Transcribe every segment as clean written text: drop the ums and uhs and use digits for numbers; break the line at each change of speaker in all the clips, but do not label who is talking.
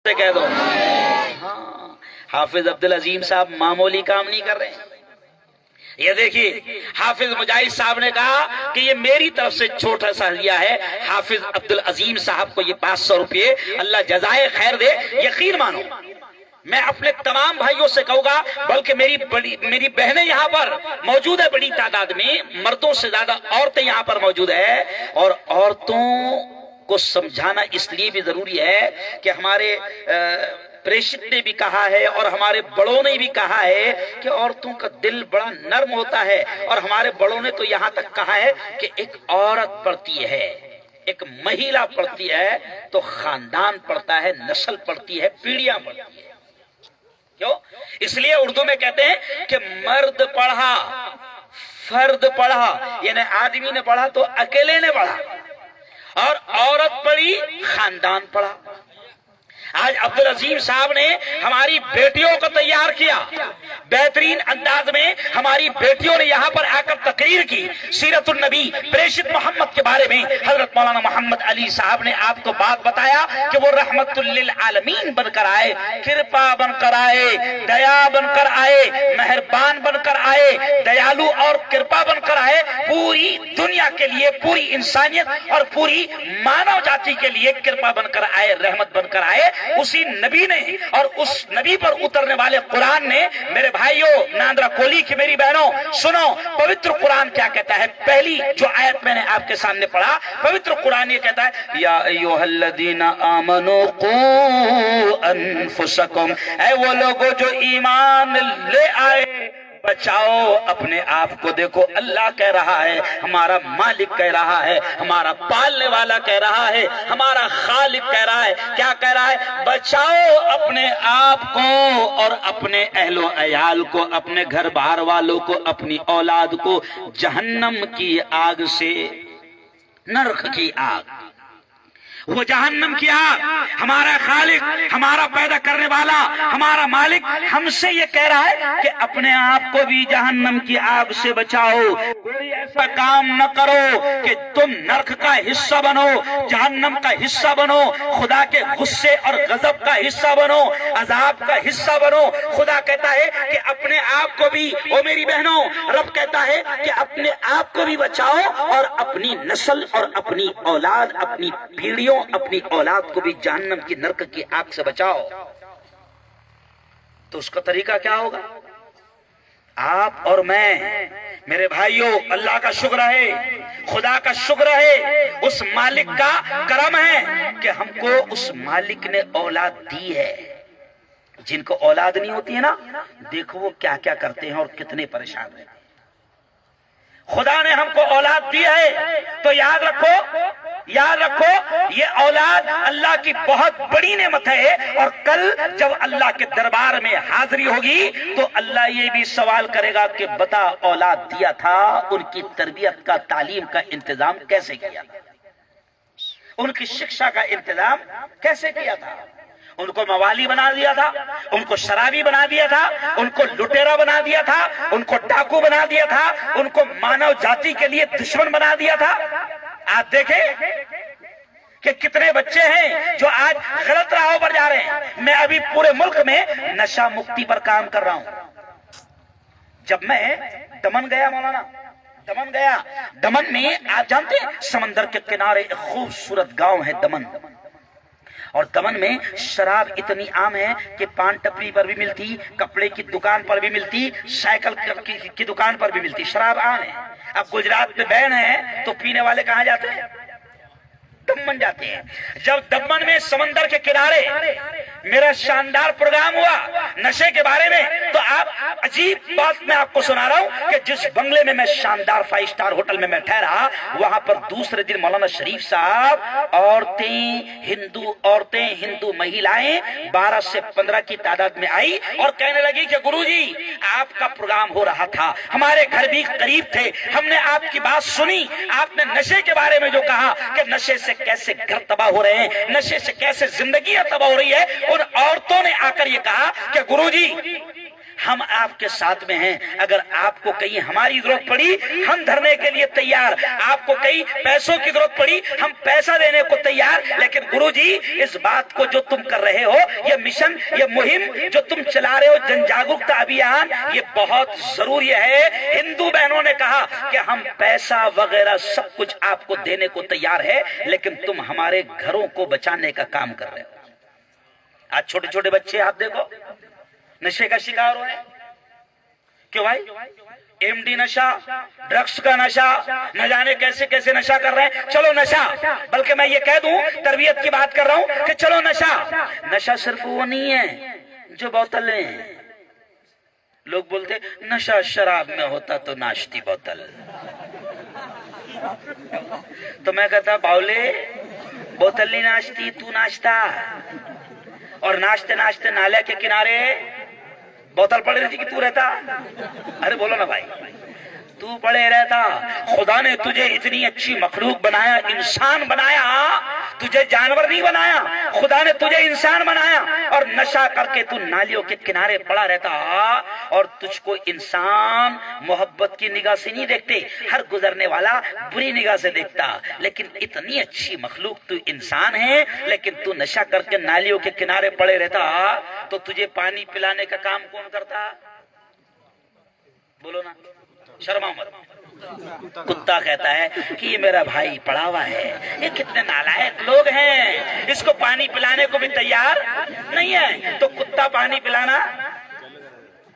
سے کہہ دو ہاں حافظ عبد العظیم صاحب معمولی کام نہیں کر رہے ہیں. یہ دیکھیے حافظ مجاہد صاحب نے کہا کہ یہ میری طرف سے چھوٹا سا ہدیہ ہے. حافظ عبد العظیم صاحب کو یہ 500 روپے اللہ جزائے خیر دے. یقین مانو میں اپنے تمام بھائیوں سے کہوں گا، بلکہ میری بہنیں یہاں پر موجود ہے بڑی تعداد میں، مردوں سے زیادہ عورتیں یہاں پر موجود ہے، اور عورتوں کو سمجھانا اس لیے بھی ضروری ہے کہ ہمارے پریشد نے بھی کہا ہے اور ہمارے بڑوں نے بھی کہا ہے کہ عورتوں کا دل بڑا نرم ہوتا ہے، اور ہمارے بڑوں نے تو یہاں تک کہا ہے کہ ایک عورت پڑھتی ہے، ایک مہیلا پڑھتی ہے تو خاندان پڑھتا ہے، نسل پڑھتی ہے، پیڑھیاں پڑھتی ہے. کیوں؟ اس لیے اردو میں کہتے ہیں کہ مرد پڑھا فرد پڑھا، یعنی آدمی نے پڑھا تو اکیلے نے پڑھا، اور عورت پڑھی خاندان پڑھا. آج عبد العظیم صاحب نے ہماری بیٹیوں کو تیار کیا بہترین انداز میں. ہماری بیٹیوں نے یہاں پر آ کر تقریر کی سیرت النبی پریشد محمد کے بارے میں. حضرت مولانا محمد علی صاحب نے آپ کو بات بتایا کہ وہ رحمت للعالمین بن کر آئے، کرپا بن کر آئے، دیا بن کر آئے، مہربان بن کر آئے، دیالو اور کرپا بن کر آئے. پوری دنیا کے لیے، پوری انسانیت اور پوری مانو جاتی کے لیے کرپا بن کر آئے، رحمت بن کر آئے. اسی نبی نے اور اس نبی پر اترنے والے قرآن نے. میرے بھائیوں، ناندرا کولی کی میری بہنوں، سنو پوتر قرآن کیا کہتا ہے. پہلی جو آیت میں نے آپ کے سامنے پڑھا، پوتر قرآن یہ کہتا ہے یا ایھا الذین آمنوا قوا انفسکم، اے وہ لوگوں جو ایمان لے آئے بچاؤ اپنے آپ کو. دیکھو اللہ کہہ رہا ہے، ہمارا مالک کہہ رہا ہے، ہمارا پالنے والا کہہ رہا ہے، ہمارا خالق کہہ رہا ہے. کیا کہہ رہا ہے؟ بچاؤ اپنے آپ کو اور اپنے اہل و عیال کو، اپنے گھر بار والوں کو، اپنی اولاد کو جہنم کی آگ سے. نرک کی آگ، وہ جہنم کی آگ. ہمارا خالق، ہمارا پیدا کرنے والا، ہمارا مالک ہم سے یہ کہہ رہا ہے کہ اپنے آپ کو بھی جہنم کی آگ سے بچاؤ. کوئی ایسا کام نہ کرو کہ تم نرک کا حصہ بنو، جہنم کا حصہ بنو، خدا کے غصے اور غضب کا حصہ بنو، عذاب کا حصہ بنو. خدا کہتا ہے کہ اپنے آپ کو بھی، او میری بہنوں، رب کہتا ہے کہ اپنے آپ کو بھی بچاؤ اور اپنی نسل اور اپنی اولاد، اپنی پیڑھیوں، اپنی اولاد کو بھی جہنم کی نرک کی آگ سے بچاؤ. تو اس کا طریقہ کیا ہوگا؟ آپ اور میں، میرے بھائیوں، اللہ کا شکر ہے، خدا کا شکر ہے، اس مالک کا کرم ہے کہ ہم کو اس مالک نے اولاد دی ہے. جن کو اولاد نہیں ہوتی ہے نا، دیکھو وہ کیا کیا کرتے ہیں اور کتنے پریشان رہتے ہیں. خدا نے ہم کو اولاد دی ہے تو یاد رکھو یہ اولاد اللہ کی بہت بڑی نعمت ہے. اور کل جب اللہ کے دربار میں حاضری ہوگی تو اللہ یہ بھی سوال کرے گا کہ بتا اولاد دیا تھا، ان کی تربیت کا، تعلیم کا انتظام کیسے کیا تھا، ان کی شکشا کا انتظام کیسے کیا تھا. ان کو موالی بنا دیا تھا، ان کو شرابی بنا دیا تھا، ان کو لٹیرا بنا دیا تھا، ان کو ڈاکو بنا دیا تھا، ان کو مانو جاتی کے لیے دشمن بنا دیا تھا. آپ دیکھیں کہ کتنے بچے ہیں جو آج غلط راہوں پر جا رہے ہیں. میں ابھی پورے ملک میں نشہ مکتی پر کام کر رہا ہوں. جب میں دمن گیا، مولانا دمن میں آپ جانتے ہیں سمندر کے کنارے ایک خوبصورت گاؤں ہے دمن، اور دمن میں شراب اتنی عام ہے کہ پان ٹپری پر بھی ملتی، کپڑے کی دکان پر بھی ملتی، سائیکل کی دکان پر بھی ملتی. شراب عام ہے. اب گجرات میں بین ہے تو پینے والے کہاں جاتے ہیں؟ دمن جاتے ہیں. جب دمن میں سمندر کے کنارے میرا شاندار پروگرام ہوا نشے کے بارے میں، تو آپ عجیب بات میں آپ کو سنا رہا ہوں کہ جس بنگلے میں میں شاندار 5 اسٹار ہوٹل میں ٹھہرا، وہاں پر دوسرے دن مولانا شریف صاحب عورتیں ہندو مہیلائیں 12 سے 15 کی تعداد میں آئی اور کہنے لگی کہ گرو جی آپ کا پروگرام ہو رہا تھا، ہمارے گھر بھی قریب تھے، ہم نے آپ کی بات سنی، آپ نے نشے کے بارے میں جو کہا کہ نشے سے کیسے گھر تباہ ہو رہے ہیں، نشے سے کیسے زندگیاں تباہ ہو رہی ہے. ان عورتوں نے آ کر یہ کہا کہ گرو جی ہم آپ کے ساتھ میں ہیں. اگر آپ کو کہیں ہماری ضرورت پڑی ہم دھرنے کے لیے تیار, آپ کو کہیں پیسوں کی ضرورت پڑی ہم پیسہ دینے کو تیار. لیکن گرو جی اس بات کو جو تم کر رہے ہو, یہ مشن, یہ مہم جو تم چلا رہے ہو, جن جاگرکتا ابھیان, یہ بہت ضروری ہے. ہندو بہنوں نے کہا کہ ہم پیسہ وغیرہ سب کچھ آپ کو دینے کو تیار ہے, لیکن تم ہمارے گھروں کو بچانے کا کام کر رہے ہو. آج چھوٹے چھوٹے بچے آپ دیکھو نشے کا شکار ہوئے. کیوں بھائی؟ ایم ڈی نشہ, ڈرگس کا نشہ, نہ جانے کیسے کیسے نشہ کر رہے ہیں. چلو نشہ, بلکہ میں یہ کہہ دوں تربیت کی بات کر رہا ہوں کہ چلو نشہ. نشہ صرف وہ نہیں ہے جو بوتلیں ہیں. لوگ بولتے نشہ شراب میں ہوتا تو ناشتی بوتل. تو میں کہتا باولے بوتل نہیں ناشتی, تو ناشتا. اور ناشتے ناشتے نالے کے کنارے بوتل پڑی رہتی کہ تو رہتا. ارے بولو نا بھائی, تو پڑے رہتا. خدا نے تجھے اتنی اچھی مخلوق بنایا, انسان بنایا, تجھے جانور نہیں بنایا, خدا نے تجھے انسان بنایا. اور نشہ کر کے تو نالیوں کے کنارے پڑا رہتا, اور تجھ کو انسان محبت کی نگاہ سے نہیں دیکھتے, ہر گزرنے والا بری نگاہ سے دیکھتا. لیکن اتنی اچھی مخلوق تو انسان ہے, لیکن تو نشہ کر کے نالیوں کے کنارے پڑے رہتا, تو تجھے پانی پلانے کا کام کون کرتا؟ بولو نا, شرما مت. کتا کہتا ہے کہ یہ میرا بھائی پڑا ہوا ہے, یہ کتنے نالائق لوگ ہیں, اس کو پانی پلانے کو بھی تیار نہیں ہے. تو کتا پانی پلانا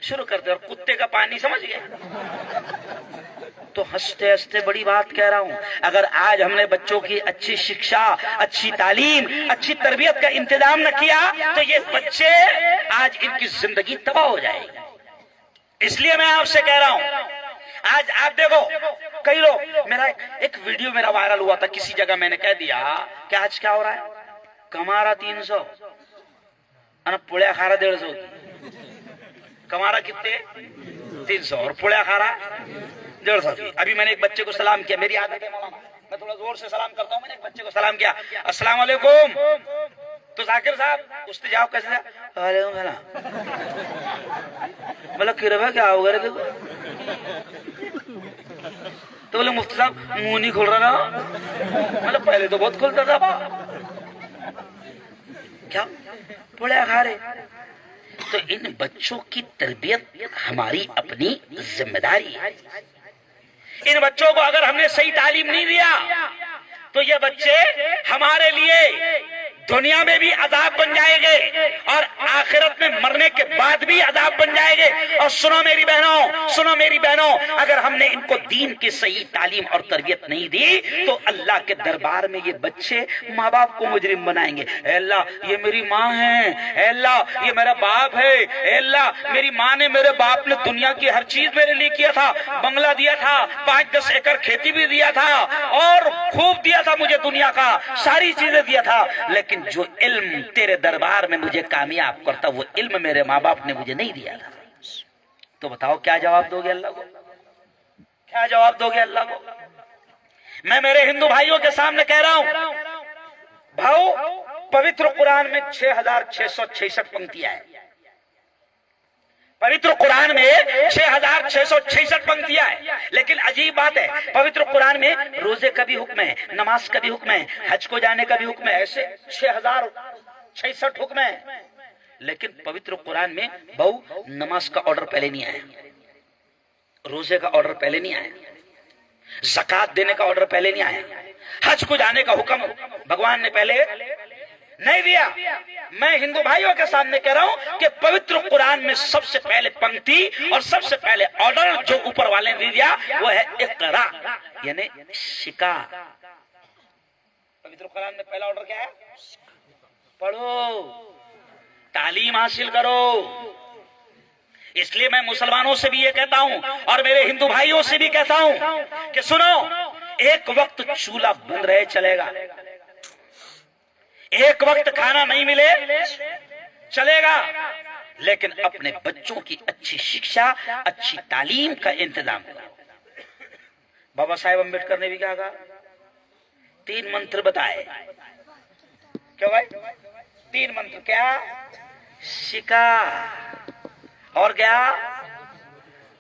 شروع کر دے, اور کتے کا پانی سمجھ گیا. تو ہنستے ہنستے بڑی بات کہہ رہا ہوں, اگر آج ہم نے بچوں کی اچھی شکشا, اچھی تعلیم, اچھی تربیت کا انتظام نہ کیا تو یہ بچے آج ان کی زندگی تباہ ہو جائے گی. اس لیے میں آپ سے کہہ رہا ہوں, آج آپ دیکھو کئی لوگ, میرا ایک ویڈیو میرا وائرل ہوا تھا کسی جگہ, میں نے کہہ دیا کہ آج کیا ہو رہا ہے, کمارا 300 پڑیا کھارا 150. کمارا کتنے 300 اور پڑیا کھارا 150. ابھی میں نے ایک بچے کو سلام کیا, میری عادت ہے مولانا میں تھوڑا زور سے سلام کرتا ہوں. میں نے ایک بچے کو سلام کیا, السلام علیکم. تو ذاکر صاحب اس نے جواب کیسے دیا, وعلیکم السلام. مطلب کربا کیا ہوگا رے دیکھو. تو بولے مفتی صاحب منہ نہیں کھل رہا نا, مطلب پہلے تو بہت کھلتا تھا. کیا پڑیا کھارے. تو ان بچوں کی تربیت ہماری اپنی ذمہ داری ہے. ان بچوں کو اگر ہم نے صحیح تعلیم نہیں دیا تو یہ بچے ہمارے لیے دنیا میں بھی عذاب بن جائیں گے اور آخرت میں مرنے کے بعد بھی عذاب بن جائیں گے. اور سنو میری بہنوں, سنو میری بہنوں, اگر ہم نے ان کو دین کی صحیح تعلیم اور تربیت نہیں دی تو اللہ کے دربار میں یہ بچے ماں باپ کو مجرم بنائیں گے. اے اللہ یہ میری ماں ہے, اے اللہ یہ میرا باپ ہے, اے اللہ میری ماں نے, میرے باپ نے دنیا کی ہر چیز میرے لیے کیا تھا, بنگلہ دیا تھا, 5-10 ایکڑ کھیتی بھی دیا تھا, اور خوب دیا تھا مجھے دنیا کا, ساری چیزیں دیا تھا, لیکن جو علم تیرے دربار میں مجھے کامیاب کرتا وہ علم میرے ماں باپ نے مجھے نہیں دیا تھا. تو بتاؤ کیا جواب دو گے اللہ کو, کیا جواب دو گے اللہ کو؟ میں میرے ہندو بھائیوں کے سامنے کہہ رہا ہوں, بھاؤ پوتر قرآن میں 6666 پنکتیاں ہیں. پوتر قرآن میں 6666 پنکتیاں ہیں, لیکن عجیب بات ہے, پوتر قرآن میں روزے کا بھی حکم ہے, نماز کا بھی حکم ہے, حج کو جانے کا بھی حکم ہے, ایسے 6066 حکم ہے. لیکن پوتر قرآن میں بہو نماز کا آرڈر پہلے نہیں آیا, روزے کا آرڈر پہلے نہیں آیا, زکات دینے کا آرڈر پہلے نہیں آیا, حج کو جانے کا حکم بھگوان نے پہلے نہیں دیا. میں ہندو بھائیوں کے سامنے کہہ رہا ہوں کہ پوتر قرآن میں سب سے پہلے پنکتی اور سب سے پہلے آرڈر جو اوپر والے نے دیا وہ ہے اقرا, یعنی شکا. پوتر قرآن میں پہلا آرڈر کیا ہے؟ پڑھو, تعلیم حاصل کرو. اس لیے میں مسلمانوں سے بھی یہ کہتا ہوں اور میرے ہندو بھائیوں سے بھی کہتا ہوں کہ سنو, ایک وقت چولہا بند رہے چلے گا, ایک وقت کھانا نہیں ملے چلے گا, لیکن اپنے بچوں کی اچھی شکشا, اچھی تعلیم کا انتظام کرو. بابا صاحب امبیڈکر نے بھی کیا کہا, 3 منتر بتائے. کیا بھائی 3 منتر؟ کیا؟ شکا اور کیا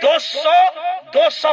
200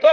2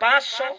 500।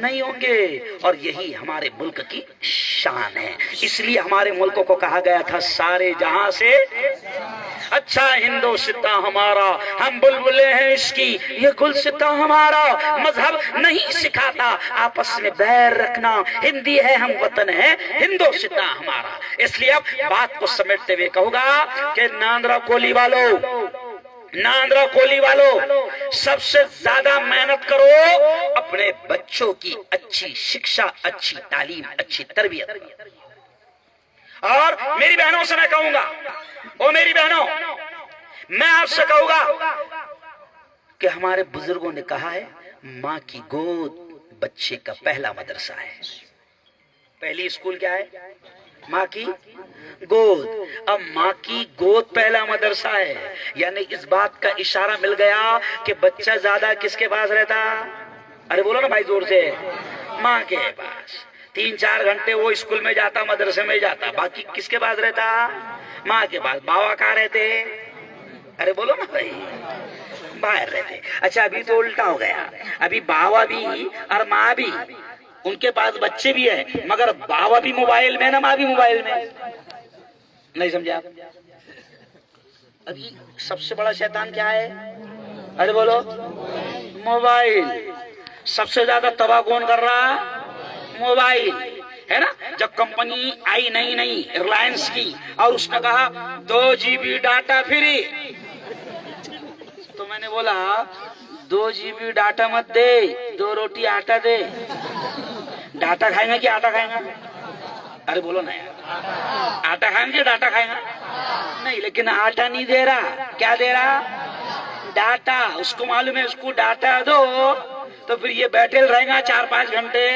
نہیں ہوں گے، اور یہی ہمارے ملک کی شان ہے۔ اس لیے ہمارے ملک کو کہا گیا تھا سارے جہاں سے اچھا ہندوستاں ہمارا، ہم بلبلے ہیں اس کی، یہ گلستاں ہمارا۔ مذہب نہیں سکھاتا آپس میں بیر رکھنا، ہندی ہے ہم وطن ہے ہندوستاں ہمارا۔ اس لیے اب بات کو سمیٹتے ہوئے کہوں گا کہ ناندرا کولی والو سب سے زیادہ محنت کرو، اپنے بچوں کی اچھی شکشا، اچھی تعلیم، اچھی تربیت۔ اور میری بہنوں سے میں کہوں گا، او میری بہنوں، میں آپ سے کہوں گا کہ ہمارے بزرگوں نے کہا ہے ماں کی گود بچے کا پہلا مدرسہ ہے۔ پہلی اسکول کیا ہے؟ ماں کی گود۔ اب ماں کی گود پہلا مدرسہ ہے، یعنی اس بات کا اشارہ مل گیا کہ بچہ زیادہ کس کے پاس رہتا؟ ارے بولو نا بھائی زور سے، ماں کے پاس۔ 3-4 گھنٹے وہ اسکول میں جاتا، مدرسے میں جاتا، باقی کس کے پاس رہتا؟ ماں کے پاس۔ باوا کہاں رہتے؟ ارے بولو نا بھائی، باہر رہتے۔ اچھا ابھی تو الٹا ہو گیا، ابھی باوا بھی اور ماں بھی، ان کے پاس بچے بھی ہیں مگر باوا بھی موبائل میں نا ماں بھی موبائل میں۔ نہیں سمجھا آپ؟ ابھی سب سے بڑا شیطان کیا ہے؟ ارے بولو، موبائل۔ سب سے زیادہ تباہ کون کر رہا؟ موبائل ہے نا۔ جب کمپنی آئی نئی ریلائنس کی اور اس نے کہا 2 GB ڈاٹا فری، تو میں نے بولا 2 GB ڈاٹا مت دے، 2 روٹی آٹا دے۔ ڈاٹا کھائیں گا کہ آٹا کھائیں گا؟ ارے بولو نا یار، آٹا کھائیں گے ڈاٹا کھائیں گا؟ نہیں، لیکن آٹا نہیں دے رہا، کیا دے رہا؟ ڈاٹا۔ اس کو معلوم ہے اس کو ڈاٹا دو تو پھر یہ بیٹھے رہے گا 4-5 گھنٹے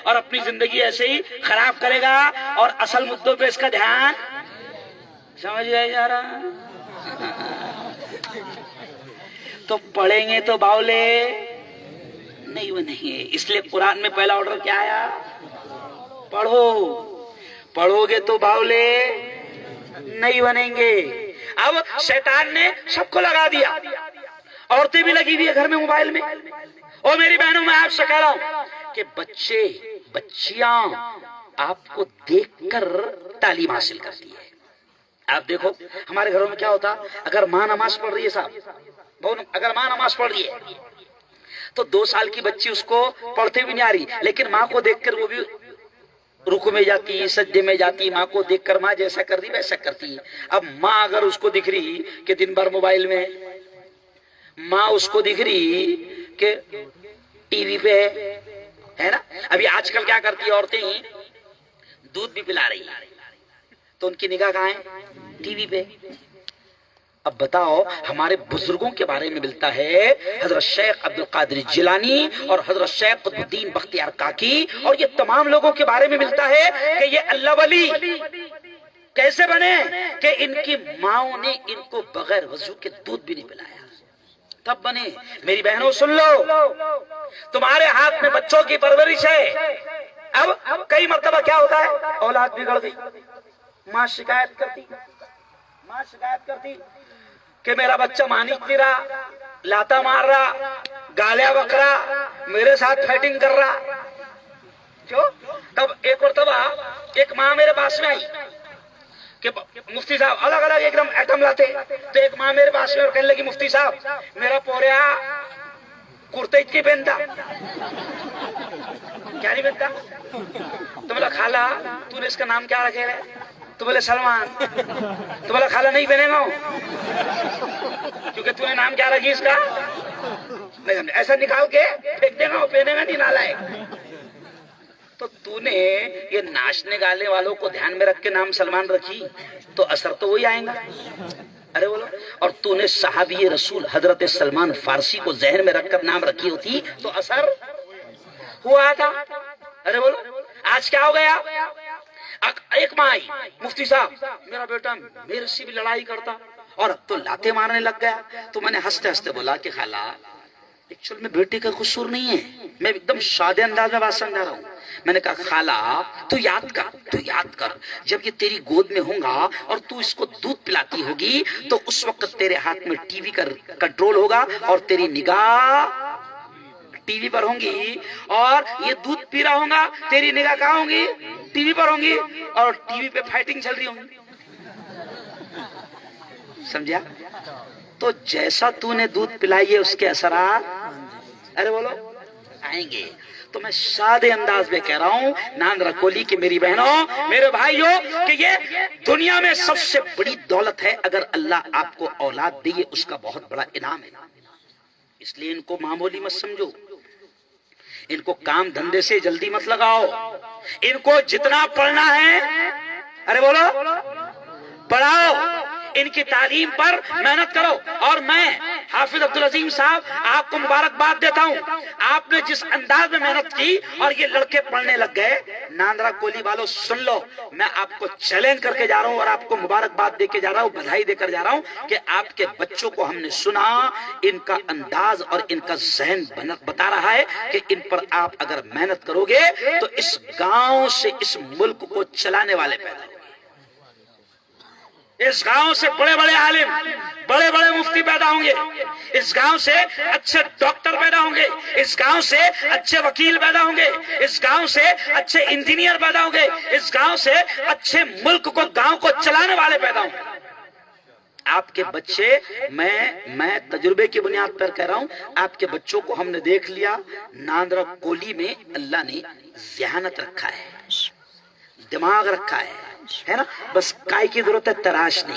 اور اپنی زندگی ایسے ہی خراب کرے گا، اور اصل مدوں پہ اس کا دھیان سمجھ آئی جا رہا۔ تو پڑھیں گے تو باولے نہیں بنیں۔ اس لیے قرآن میں پہلا آرڈر کیا آیا؟ پڑھو گے تو باولے نہیں بنیں گے۔ اب شیطان نے سب کو لگا دیا، عورتیں بھی لگی ہوئی ہے گھر میں موبائل میں۔ اور میری بہنوں میں آپ سے کہہ رہا ہوں کہ بچیاں آپ کو دیکھ کر تعلیم حاصل کرتی ہے۔ آپ دیکھو ہمارے گھروں میں کیا ہوتا، اگر ماں نماز پڑھ رہی ہے صاحب، اگر ماں نماز پڑھ رہی ہے تو 2 سال کی بچی اس کو پڑھتے بھی نہیں آ رہی، لیکن ماں کو دیکھ کر وہ بھی رکوع میں جاتی، سجدے میں جاتی، ماں کو دیکھ کر ماں جیسا کر رہی ویسا کرتی۔ اب ماں اگر اس کو دکھ رہی کہ دن بھر موبائل میں، ماں اس کو دکھ رہی کہ ٹی وی پہ ہے نا۔ ابھی آج کل کیا کرتی عورتیں دودھ بھی پلا رہی ہیں تو ان کی نگاہ کہاں ہے؟ ٹی وی پہ۔ اب بتاؤ، ہمارے بزرگوں کے بارے میں ملتا ہے حضرت شیخ عبد القادر جیلانی اور حضرت شیخ قطب الدین بختیار کاکی اور یہ تمام لوگوں کے بارے میں ملتا ہے کہ یہ اللہ ولی کیسے بنے کہ ان کی ماؤں نے ان کو بغیر وضو کے دودھ بھی نہیں پلایا، تب بنے۔ میری بہنوں سن لو، تمہارے ہاتھ میں بچوں کی پرورش ہے۔ اب کئی مرتبہ کیا ہوتا ہے، اولاد بگڑ گئی، ماں شکایت کرتی کہ میرا بچہ مانک نہیں رہا، لاتا مار رہا، گالیاں بک رہا، میرے ساتھ فائٹنگ کر رہا۔ کیوں؟ تب ایک مرتبہ ایک ماں میرے پاس میں آئی کہ مفتی صاحب الگ الگ ایک دم ایٹم لاتے، تو ایک ماں میرے پاس میں اور کہنے لگی مفتی صاحب میرا پوریا کرتے کی پہنتا، کیا نہیں پہنتا؟ تو بولا خالہ تو نے اس کا نام کیا رکھے ہے؟ تو بولے سلمان۔ تو بولا خالہ نہیں پہنے گا کیونکہ تو نے نام کیا رکھی اس کا؟ نہیں، ایسا نکال کے پھینک دے گا، وہ پہنے گا نہیں نالائق۔ تو تو نے یہ ناچنے گانے والوں کو دھیان میں رکھ کے نام سلمان رکھی تو اثر تو وہی آئے گا۔ ارے بولو، اور تو نے صحابی رسول حضرت سلمان فارسی کو ذہن میں رکھ کر نام رکھی ہوتی تو اثر ہوا تھا۔ ارے بولو، آج کیا ہو گیا؟ ایک ماں آئی، مفتی صاحب میرا بیٹا میرے سے بھی لڑائی کرتا اور اب تو لاتے مارنے لگ گیا۔ تو میں نے ہنستے ہنستے بولا کہ خالہ ایکچوئل میں بیٹے کا قصور نہیں ہے، میں ایک دم سادے انداز میں بات سمجھا رہا ہوں۔ میں نے کہا خالہ تو یاد کر جب یہ تیری گود میں ہوں گا اور تو اس کو دودھ پلاتی ہوگی تو اس وقت تیرے ہاتھ میں ٹی وی کا کنٹرول ہوگا اور تیری نگاہ ٹی وی پر ہوں گی اور یہ دودھ پی رہا ہوں گا، تیری نگاہ کہاں ہوں گی؟ ٹی وی پر ہوں گی، اور ٹی وی پہ فائٹنگ چل رہی ہوں گی. سمجھا؟ تو جیسا تو نے دودھ پلائی ہے اس کے اثرات ارے بولو آئیں گے. تو میں سادے انداز میں کہہ رہا ہوں ناندرا کولی کی میری بہنوں میرے بھائیوں کہ یہ دنیا میں سب سے بڑی دولت ہے. اگر اللہ آپ کو اولاد دیے اس کا بہت بڑا انعام ہے. اس لیے ان کو معمولی مت سمجھو، ان کو کام دھندے سے جلدی مت لگاؤ. ان کو جتنا پڑھنا ہے ارے بولو پڑھاؤ، ان کی تعلیم پر محنت کرو. اور میں حافظ عبدالعظیم صاحب آپ کو مبارکباد دیتا ہوں. آپ نے جس انداز میں محنت کی اور یہ لڑکے پڑھنے لگ گئے. ناندرا کولی والوں سن لو، میں آپ کو چیلنج کر کے جا رہا ہوں اور آپ کو مبارکباد دے کے جا رہا ہوں، بدھائی دے کر جا رہا ہوں کہ آپ کے بچوں کو ہم نے سنا، ان کا انداز اور ان کا ذہن بتا رہا ہے کہ ان پر آپ اگر محنت کرو گے تو اس گاؤں سے اس ملک کو چلانے والے پیدا ہوں گے. اس گاؤں سے بڑے بڑے عالم، بڑے بڑے مفتی پیدا ہوں گے. اس گاؤں سے اچھے ڈاکٹر پیدا ہوں گے. اس گاؤں سے اچھے وکیل پیدا ہوں گے. اس گاؤں سے اچھے انجینئر پیدا ہوں گے. اس گاؤں سے اچھے ملک کو، گاؤں کو چلانے والے پیدا ہوں گے. آپ کے بچے، میں تجربے کی بنیاد پر کہہ رہا ہوں، آپ کے بچوں کو ہم نے دیکھ لیا. ناندرا کولی میں اللہ نے ذہانت رکھا ہے، دماغ رکھا ہے نا. بس کائی کی ضرورت ہے، تراش نہیں.